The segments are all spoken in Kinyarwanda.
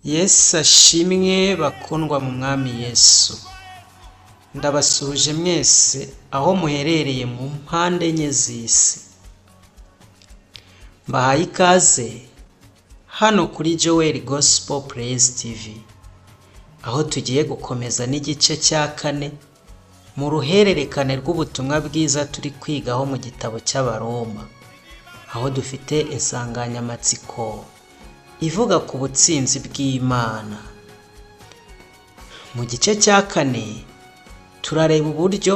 Yesu ashimwe bakundwa mu mwami Yesu. Ndabasuhuje mwese aho muherereye mu mpande enye z'isi. Mbahaye ikaze hano kuri Joel Gospel Praise TV, aho tugiye gukomeza n'igice cya 4 mu ruhererekane rw'ubutumwa bwiza turi kwigaho mu gitabo cy'Abaroma, aho dufite insanganyamatsiko ivuga ku butsinzi bw'Imana. Mu gice cya 4 turareba uburyo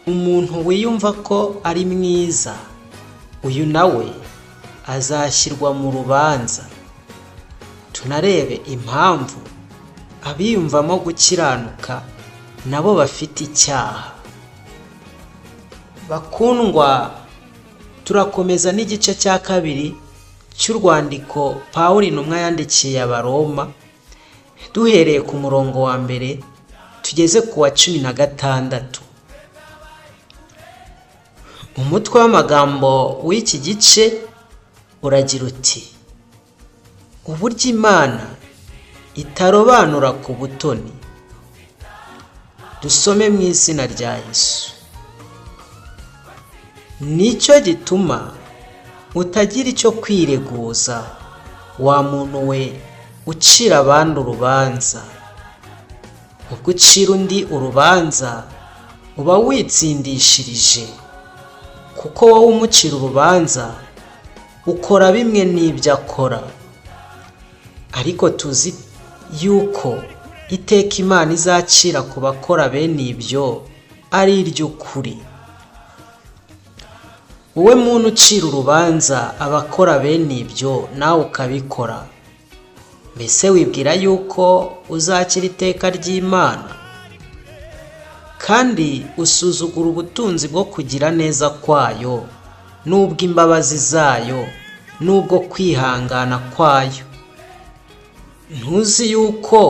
umuntu wiyumva ko ari mwiza, uyu nawe azashyirwa mu rubanza. Tunarebe impamvu abiyumvamo gukiranuka nabo bafite icyaha. Bakundwa, turakomeza n'igice cya 2 cy'urwandiko Pawulo intumwa yandikiye Abaroma, duhereye ku murongo wa mbere tugeze ku wa 16. Umutwe w'amagambo w'iki gice uragira uti: uburyo Imana itarobanura ku butoni. Dusome mu izina rya Yesu. Nicyo gituma utagira icyo kwireguza, wa muntu we ucira abandi urubanza. Ubwo ucira undi urubanza uba witsindishirije, kuko wowe umucira urubanza ukora bimwe n'ibyo akora. Ariko tuzi yuko iteka Imana izacira ku bakora bene ibyo ari iry'ukuri. Wowe muntu ucira urubanza abakora bene ibyo nawe ukabikora, mbese wibwira yuko uzakira iteka ry'Imana? Kandi usuzugura ubutunzi bwo kugira neza kwayo, n'ubw'imbabazi zayo, n'ubwo kwihangana kwayo. Ntuzi yuko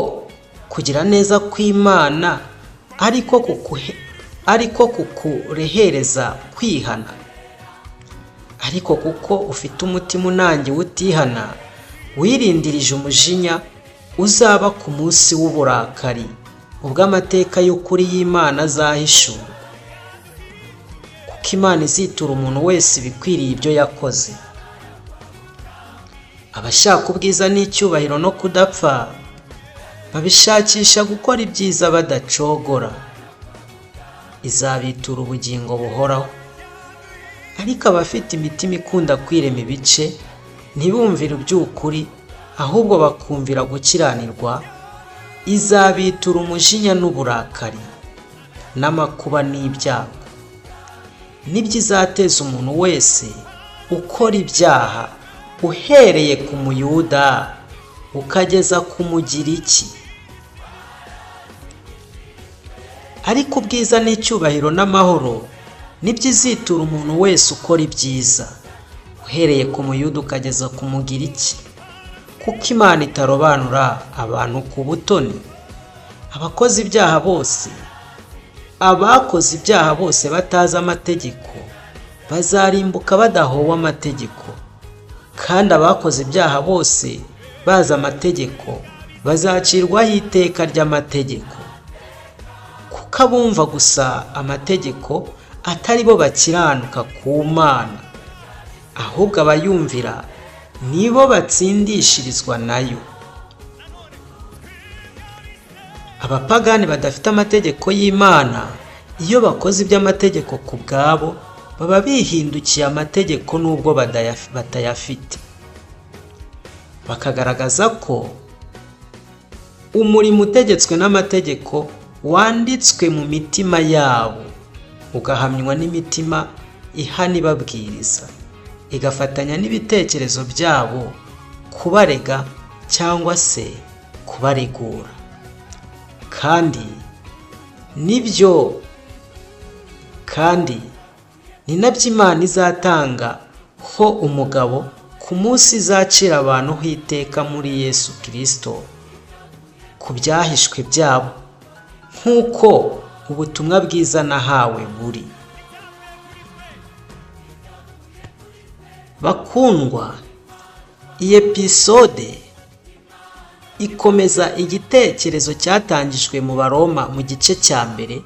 kugira neza kw'Imana ariko kukurehereza kwihana? Ariko kuko ufite umutima unangiwe utihana, wirindirije umujinya uzaba ku munsi w'uburakari, ubwo amateka y'ukuri y'Imana azahishurwa. Kuko Imana izitura umuntu wese ibikwiriye ibyo yakoze. Abashaka ubwiza n'icyubahiro no kudapfa babishakisha gukora ibyiza badacogora. Izabitura ubugingo buhoraho. Ariko abafite imitima ikunda kwirema ibice ntibumvira iby'ukuri, ahubwo bakumvira gukiranirwa, izabitura umujinya n'uburakari n'amakuba n'ibyago. Nibyo izateza umuntu wese ukora ibyaha, uhereye ku Muyuda ukageza ku Mugiriki. Ariko ubwiza n'icyubahiro n'amahoro nibyo izitura umuntu wese ukora ibyiza, uhereye ku Muyuda ukageza ku Mugiriki. Kuko Imana itarobanura abantu ku butoni. Abakoze ibyaha bose batazi amategeko bazarimbuka badahowe amategeko, kandi abakoze ibyaha bose bazi amategeko bazacirwaho iteka ry'amategeko. Kuko abumva gusa amategeko atari bo bakiranuka ku Mana, ahubwo abayumvira nibo batsindishirizwa nayo. Abapagani badafite amategeko y'Imana, iyo bakoze iby'amategeko ku bwabo, baba bihindukiye amategeko n'ubwo batayafite. Bakagaragaza ko umurimo utegetswe n'amategeko wanditswe mu mitima yabo, ugahamywa n'imitima ihana ibabwiriza, igafatanya n'ibitekerezo byabo kubarega cyangwa se kubaregura. Kandi ni nabyo Imana izatanga ho umugabo ku munsi izacira abantu iteka muri Yesu Kristo ku byahishwe byabo, nk'uko ubutumwa bwiza nahawe buri. Bakundwa, iyi episode ikomeza igitekerezo cyatangijwe mu Baroma mu gice cya mbere,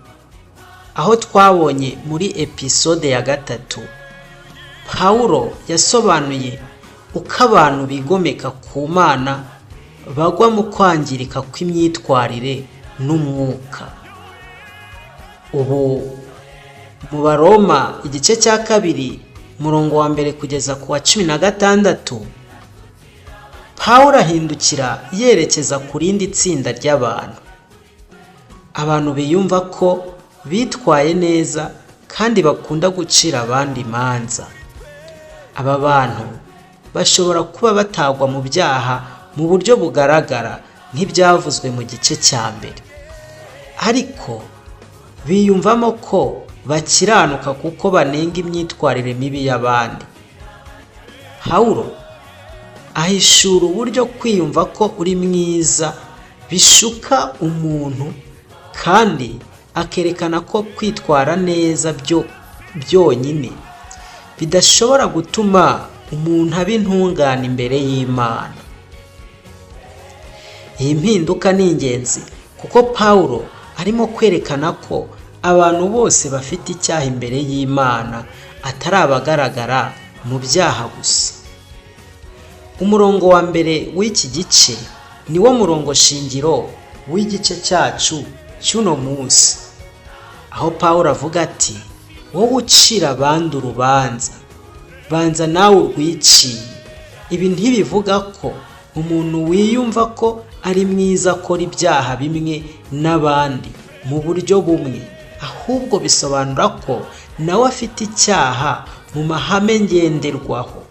aho twabonye muri episode ya 3 Pawulo yasobanuye uko abantu bigomeka ku Mana bagwa mu kwangirika kw'imyitwarire n'umwuka. Ubu mu Baroma igice cya 2 murongo wa mbere kugeza ku wa 16, Pawulo ahindukira yerekeza ku rindi tsinda ry'abantu. Abantu biyumva ko bitwaye neza kandi bakunda gucira abandi imanza. Aba bantu bashobora kuba batagwa mu byaha mu buryo bugaragara nk'ibyavuzwe mu gice cya mbere, ariko biyumvamo ko bakiranuka kuko banenga imyitwarire mibi y'abandi. Pawulo ahishura uburyo kwiyumva ko uri mwiza bishuka umuntu, kandi akerekana ko kwitwara neza byonyine bidashobora gutuma umuntu aba intungane imbere y'Imana. Iyi mpinduka ni ingenzi kuko Pawulo arimo kwerekana ko abantu bose bafite icyaha imbere y'Imana, atari abagaragara mu byaha gusa. Umurongo wa mbere w'iki gice niwo murongo shingiro w'igice cyacu cy'uno munsi, aho Pawulo avuga ati, wowe ucira abandi urubanza, banza nawe urwiciye. Ibi ntibivuga ko umuntu wiyumva ko ari mwiza akora ibyaha bimwe n'abandi mu buryo bumwe, ahubwo bisobanura ko nawe afite icyaha mu mahame ngenderwaho,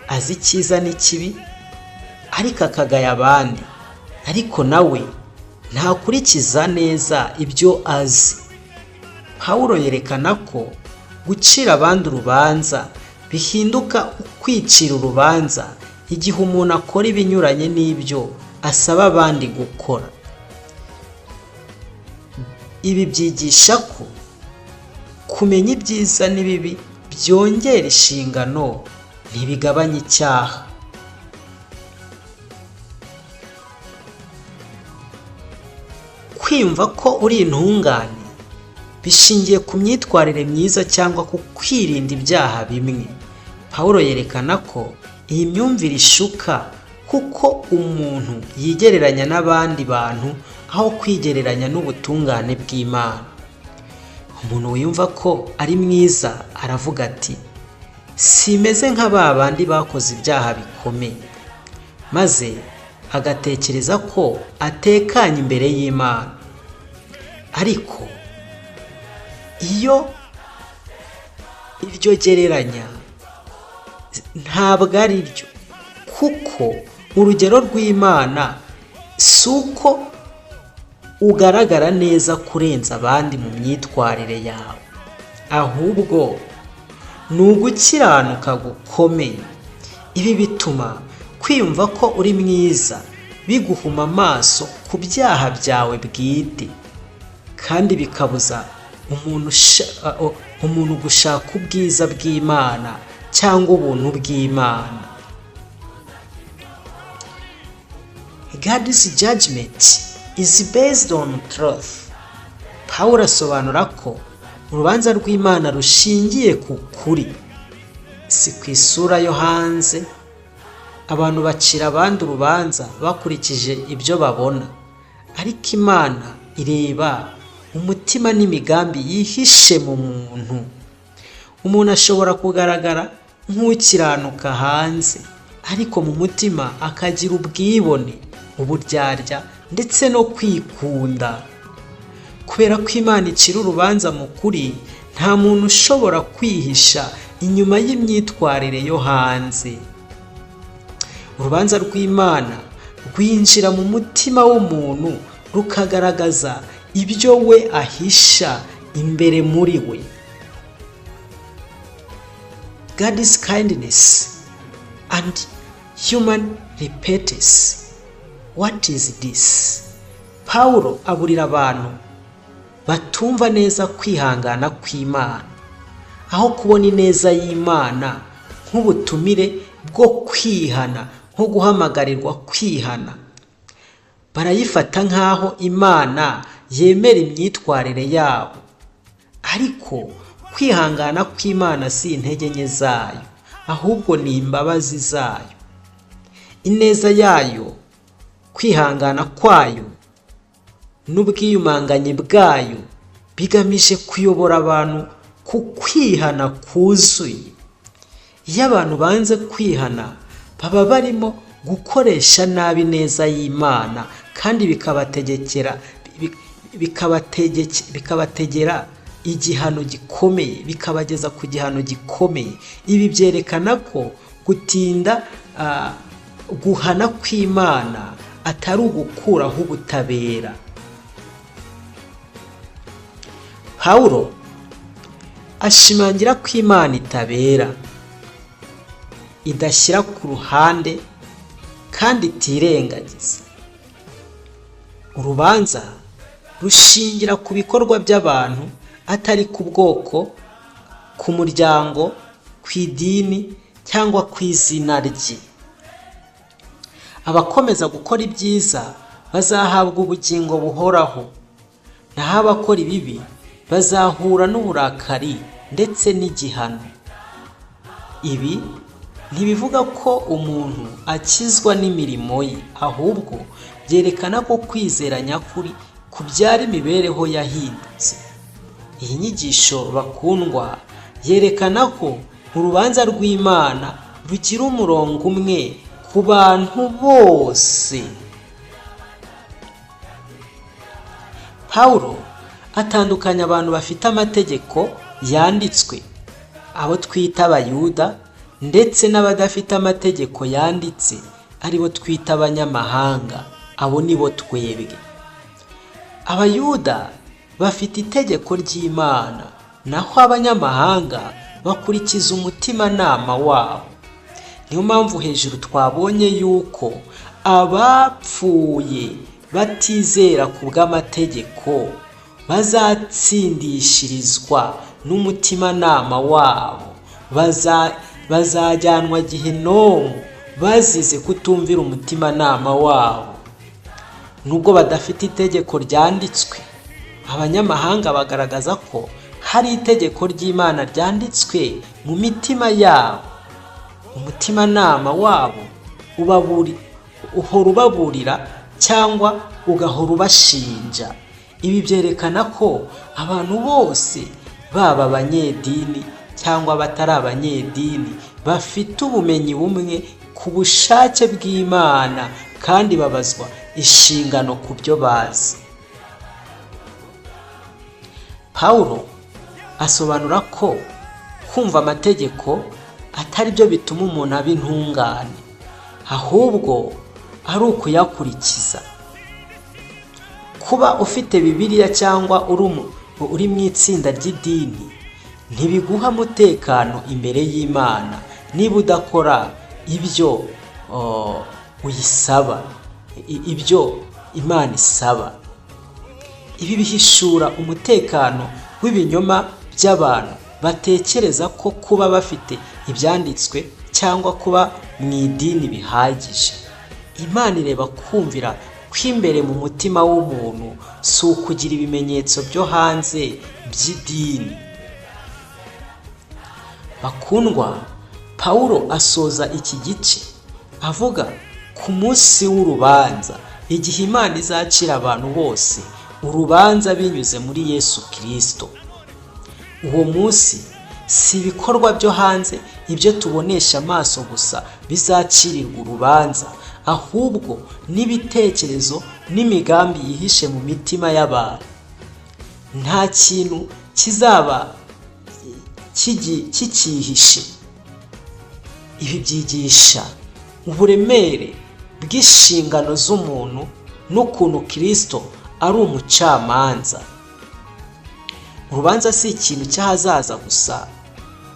azi icyiza n'ikibi ariko akagaya abandi, ariko nawe ntakurikiza neza ibyo azi. Pawulo yerekana ko gucira abandi urubanza bihinduka ukwicira urubanza igihe umuntu akora ibinyuranye n'ibyo asaba abandi gukora. Ibi byigisha ko kumenya ibyiza n'ibibi byongera inshingano, ntibigabanya icyaha. Kwiyumva ko uri intungane bishingiye ku myitwarire myiza cyangwa ku kwirinda ibyaha bimwe. Pawulo yerekana ko iyi myumvire ishuka kuko umuntu yigereranya n'abandi bantu aho kwigereranya n'ubutungane bw'Imana. Umuntu wiyumva ko ari mwiza aravuga ati, simeze nk'aba bandi bakoze ibyaha bikomeye, maze agatekereza ko atekanye imbere y'Imana. Ariko iyo iryo gereranya ntabwo ari ryo, kuko urugero rw'Imana si uko ugaragara neza kurenza abandi mu myitwarire yawe, ahubwo ni ugukiranuka gukomeye. Ibi bituma kwiyumva ko uri mwiza biguhuma amaso ku byaha byawe bwite, kandi bikabuza umuntu gushaka ubwiza bw'Imana cyangwa ubuntu bw'Imana. God's judgment is based on truth. Pawulo asobanura ko urubanza rw'Imana rushingiye ku kuri, si ku isura yo hanze. Abantu bacira abandi urubanza bakurikije ibyo babona, ariko Imana ireba umutima n'imigambi yihishe mu muntu. Umuntu ashobora kugaragara nk'ukiranuka hanze, ariko mu mutima akagira ubwibone, uburyarya ndetse no kwikunda. Kubera ko Imana icira urubanza mu kuri, nta muntu ushobora kwihisha inyuma y'imyitwarire yo hanze. Urubanza rw'Imana rwinjira mu mutima w'umuntu rukagaragaza ibyo we ahisha imbere muri we. God's kindness and human repentance. What is this? Pawulo aburira abantu batumva neza kwihangana kw'Imana, aho kubona ineza y'Imana nk'ubutumire bwo kwihana, nko guhamagarirwa kwihana. barayifata nk'aho Imana yemera imyitwarire yabo. Ariko kwihangana kw'Imana si intege nke zayo, ahubwo ni imbabazi zayo. Ineza yayo, kwihangana kwayo n'ubwiyumanganye bwayo bigamije kuyobora abantu ku kwihana kuzuye. Iyo abantu banze kwihana, baba barimo gukoresha nabi neza y'Imana, kandi bikabategera igihano gikomeye, bikabageza ku gihano gikomeye. Ibi byerekana ko gutinda guhana kw'Imana atari ugukuraho ubutabera. Pawulo ashimangira ko Imana itabera, idashyira ku ruhande kandi itirengagiza. Urubanza rushingira ku bikorwa by'abantu, atari ku bwoko, ku muryango, ku idini cyangwa ku izina rye. Abakomeza gukora ibyiza bazahabwa ubugingo buhoraho, naho abakora ibibi bazahura n'uburakari ndetse n'igihano. Ibi ntibivuga ko umuntu akizwa n'imirimo ye, ahubwo byerekana ko kwizera nyakuri kubyara imibereho yahindutse. Iyi nyigisho bakundwa yerekana ko urubanza rw'Imana rugira umurongo umwe ku bantu bose. Pawulo atandukanya abantu bafite amategeko yanditswe, abo twita Abayuda, ndetse n'abadafite amategeko yanditse, aribo twita abanyamahanga. Abo nibo twebwe. Abayuda bafite itegeko ry'Imana, naho abanyamahanga bakurikiza umutimanama wabo. Niyo mpamvu hejuru twabonye yuko abapfuye batizera ku bw'amategeko bazatsindishirizwa n'umutimanama wabo, bazajyanwa Gehinomu bazize kutumvira umutimanama wabo. Nubwo badafite itegeko ryanditswe, abanyamahanga bagaragaza ko hari itegeko ry'Imana ryanditswe mu mitima yabo. Umutimanama wabo uhora ubaburira cyangwa ugahora ubashinja. Ibi byerekana ko abantu bose, baba abanyedini cyangwa batari abanyedini, bafite ubumenyi bumwe ku bushake bw'Imana, kandi babazwa inshingano ku byo bazi. Pawulo asobanura ko kumva amategeko atari byo bituma umuntu aba intungane, ahubwo ari ukuyakurikiza. Kuba ufite Bibiliya cyangwa uri mu itsinda ry'idini ntibiguha umutekano imbere y'Imana niba udakora ibyo uyisaba, ibyo Imana isaba. Ibi bihishura umutekano w'ibinyoma by'abantu batekereza ko kuba bafite ibyanditswe cyangwa kuba mu idini bihagije. Imana ireba kumvira kw'imbere mu mutima w'umuntu, si ukugira ibimenyetso byo hanze by'idini. Bakundwa, Pawulo asoza iki gice avuga ku munsi w'urubanza, igihe Imana izacira abantu bose urubanza binyuze muri Yesu Kristo. Uwo munsi si ibikorwa byo hanze, ibyo tubonesha amaso gusa bizacirirwa urubanza, ahubwo n'ibitekerezo n'imigambi yihishe mu mitima y'abantu. Nta kintu kizaba kikihishe. Ibi byigisha uburemere bw'inshingano z'umuntu n'ukuntu Kristo ari umucamanza. Urubanza si ikintu cy'ahazaza gusa,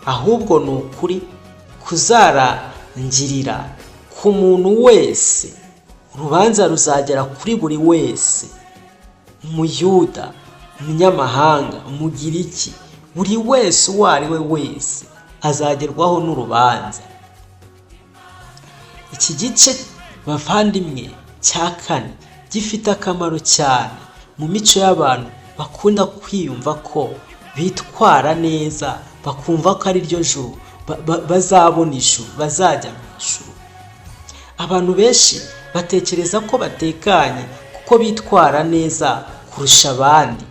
ahubwo ni ukuri kuzarangirira ku muntu wese. Urubanza ruzagera kuri buri wese, Umuyuda, umunyamahanga, umugiriki, buri wese uwo ari we wese azagerwaho n'urubanza. Iki gice bavandimwe cya kane gifite akamaro cyane mu mico y'abantu bakunda kwiyumva ko bitwara neza, bakumva ko ari ryo juru, bazabona ijuru, bazajya mu ijuru. Abantu benshi batekereza ko batekanye kuko bitwara neza kurusha abandi.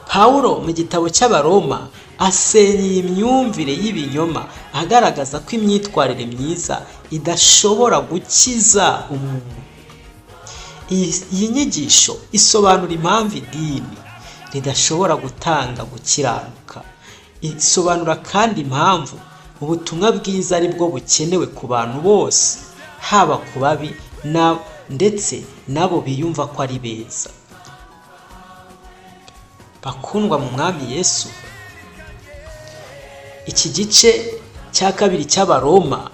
Pawulo mu gitabo cy'Abaroma asenya iyi myumvire y'ibinyoma, agaragaza ko imyitwarire myiza idashobora gukiza umuntu. Iyi nyigisho isobanura impamvu idini ridashobora gutanga gukiranuka. Isobanura kandi impamvu ubutumwa bwiza ari bwo bukenewe ku bantu bose, haba ku babi ndetse nabo biyumva ko ari beza. Bakundwa mu Mwami Yesu, iki gice cya kabiri cy'Abaroma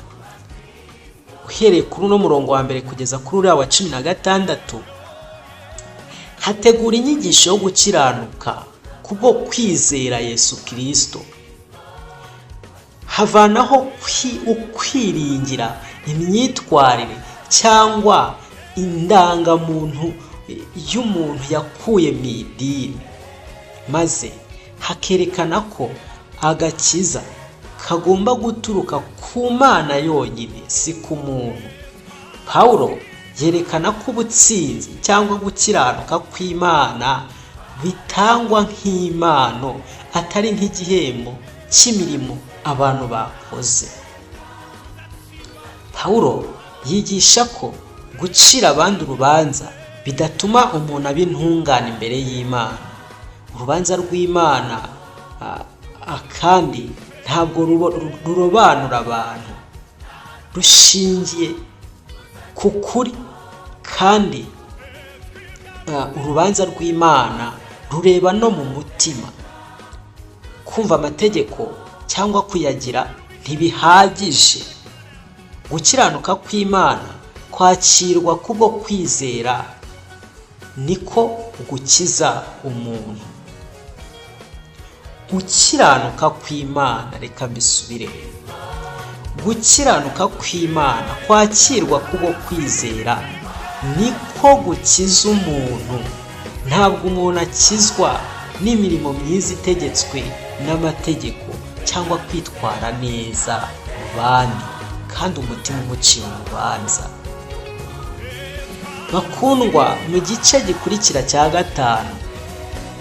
uhereye kuri uno murongo wa mbere kugeza kuri uriya wa 16 hategura inyigisho yo gukiranuka kubwo kwizera Yesu Kristo. Havanaho ukwiringira imyitwarire cyangwa indangamuntu y'umuntu yakuye mu idini, maze hakerekana ko agakiza kagomba guturuka ku Mana yonyine, si ku muntu. Pawulo yerekana ko ubutsinzi cyangwa gukiranuka kw'Imana bitangwa nk'impano, atari nk'igihembo cy'imirimo abantu bakoze. Pawulo yigisha ko gucira abandi urubanza bidatuma umuntu aba intungane imbere y'Imana. Urubanza rw'Imana kandi ntabwo rurobanura abantu, rushingiye ku kuri, kandi urubanza rw'Imana rureba no mu mutima. Kumva amategeko cyangwa kuyagira ntibihagije. Gukiranuka kw'Imana kwakirwa kubwo kwizera niko gukiza umuntu. Gukiranuka kw'Imana, reka mbisubire, gukiranuka kw'Imana kwakirwa kubwo kwizera niko gukiza umuntu. Ntabwo umuntu akizwa n'imirimo myiza itegetswe n'amategeko cyangwa kwitwara neza mu bandi kandi umutima umuciye urubanza. Bakundwa, mu gice gikurikira cya 5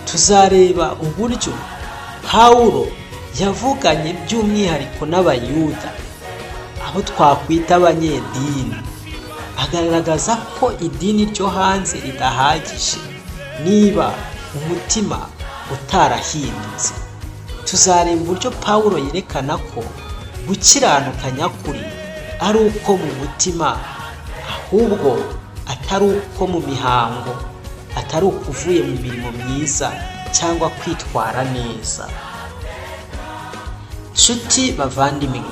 tuzareba uburyo Pawulo yavuganye by'umwihariko n'Abayuda, abo twakwita abanyedini, agaragaza ko idini ryo hanze ridahagije niba umutima utarahindutse. Tuzareba uburyo Pawulo yerekana ko gukiranuka nyakuri ari uko mu mutima, ahubwo atari uko mu mihango, atari ukuvuye mu mirimo myiza cyangwa kwitwara neza. Nshuti bavandimwe,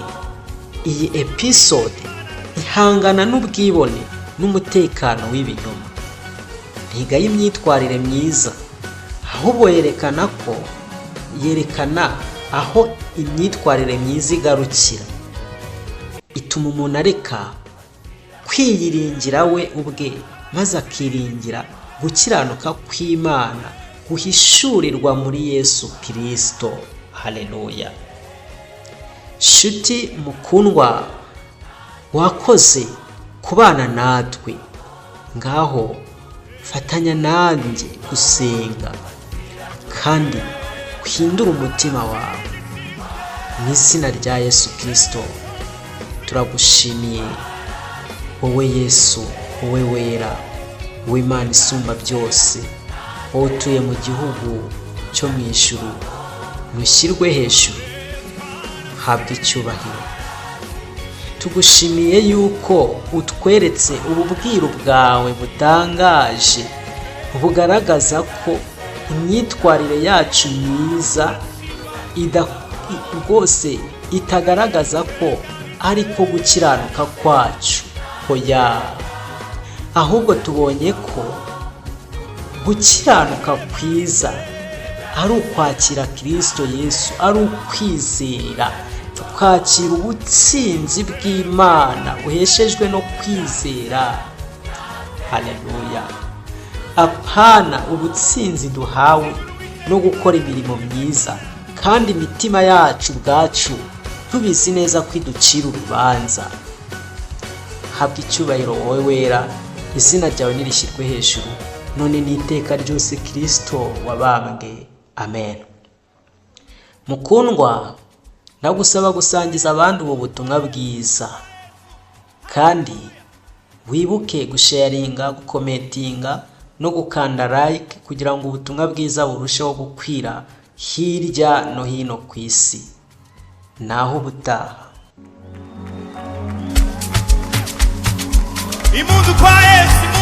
iyi episode ihangana n'ubwibone n'umutekano w'ibinyoma. Ntigaye imyitwarire myiza, ahubwo yerekana aho imyitwarire myiza igarukira. Ituma umuntu areka kwiyiringira we ubwe, maze akiringira gukiranuka kw'Imana guhishurirwa muri Yesu Kristo. Haleluya. Shuti mukundwa, wakoze kubana natwe. Ngaho fatanya nanjye gusenga kandi uhindura umutima wawe. Mu izina rya Yesu Kristo turagushimiye, wowe Yesu, wowe wera, wowe Imana isumba byose, wowe utuye mu gihugu cyo mu ijuru. Nushyirwe hejuru, habwa icyubahiro. Tugushimiye yuko utweretse ububwiro bwawe butangaje, bugaragaza ko imyitwarire yacu myiza rwose itagaragaza ko ariko gukiranuka kwacu, hoya, ahubwo tubonye ko gukiranuka kwiza ari ukwakira Kristo Yesu, ari ukwizera, tukakira ubutsinzi bw'Imana buheshejwe no kwizera. Haleluya. Apana ubutsinzi duhawe no gukora imirimo myiza kandi imitima yacu bwacu tubizi neza ko iducira urubanza. Habwa icyubahiro wowe wera, izina ryawe nirishyirwe hejuru none n'iteka ryose Kristo wabambwe. Amen. Mukundwa, ndagusaba gusangiza abandi ubu butumwa bwiza, kandi wibuke gusharinga, gukomentinga no gukanda like kugira ngo ubutumwa bwiza burusheho gukwira hirya no hino ku isi. Naho ubutaha. Imundu kwa Yesu.